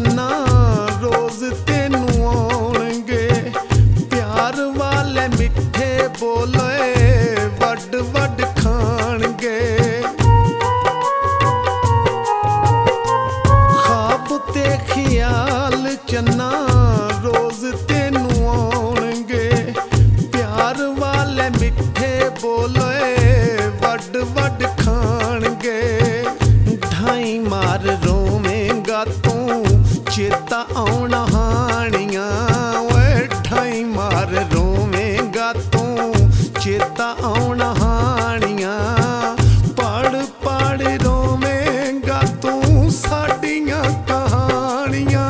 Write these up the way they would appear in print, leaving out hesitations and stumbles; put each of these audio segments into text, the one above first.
चन्ना रोज तेनू आउणगे, प्यार वाले मिठे बोले वड वड खाणगे। ख्वाब ते ख्याल चन्ना रोज तेनू आउणगे, प्यार वाले मिठे बोले वड वड खाणगे। ढाई मार रोवेंगा तू चेता आउणा हानियां, ओए ढाई मार रोवेंगा तू चेता आउणा हानियां। पढ़ पढ़ रोवेंगा तू साडियां कहानियां।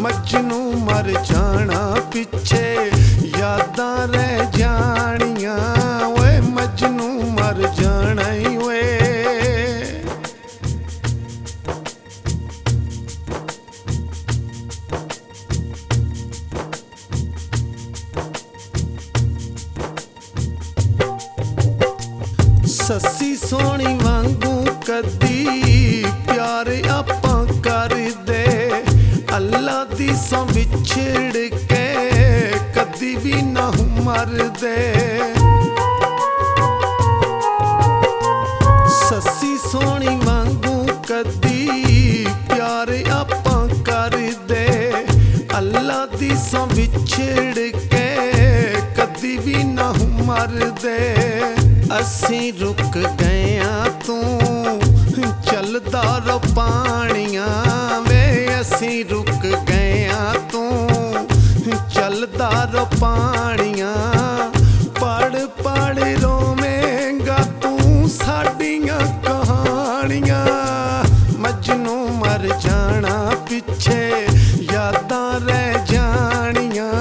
मजनू मर जाना पिछे यादां रह जानियां, ओए मजनू मर जाना ही ओए। सस्सी सोहनी वांगू कदी प्यार आपां करदे, अल्लाह दी सौ विछड़ के कदी भी ना मरदे। सस्सी सोहनी वांगू कदी प्यार आपां करदे, अल्लाह दी सौ विछड़ के कदी भी ना मरदे। असीं रुक गए तू चलदा रो पानियां वे, असीं रुक गए तू चलदा रो पानियां। पढ़ पढ़ रोवेंगा तू साडियां कहानियां। मजनू मर जाना पिछे यादां रह जानियां,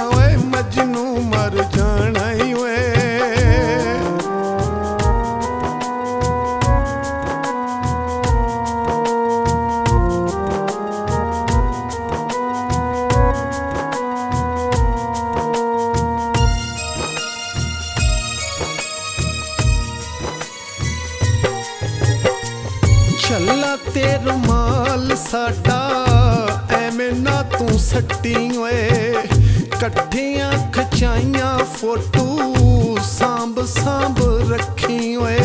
ओए मजनू मर जाना ही ओए। छल्ला ते रुमाल साडा एवें ना तू सट्टी ओए, कट्ठियां खचाइयां फोटू सांभ सांभ रखी ओए।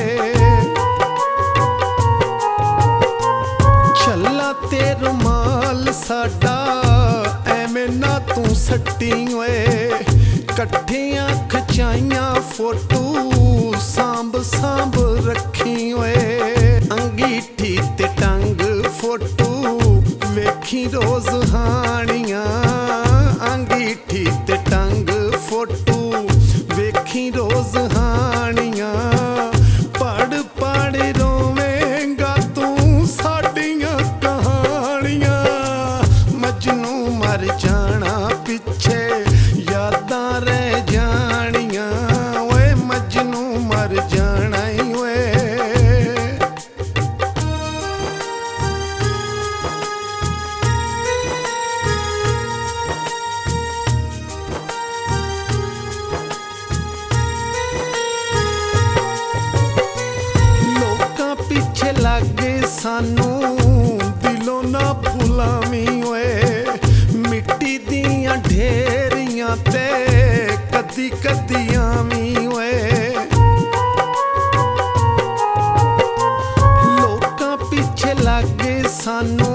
छल्ला ते रुमाल साडा एवें ना तू सट्टी ओए, कट्ठियां खचाइयां फोटू सांभ सांभ रखी ओए। अंगीठी ते टंग फोटू वेखी रोज हानियां, अंगीठी ते टंग फोटू वेखी रोज हानियां। पढ़ पढ़ रोवेंगा तू साडियां कहानियां। मजनू मर जाना पिछे यादां रह जानियां, ओए मजनू मर जाना ही ओए। पिछे लागे सानू दिलों ना भुलावी ओए, मिट्टी दियां ढेरियां ते कदी कदी आवी ओए। लोकां पिछे लागे सानू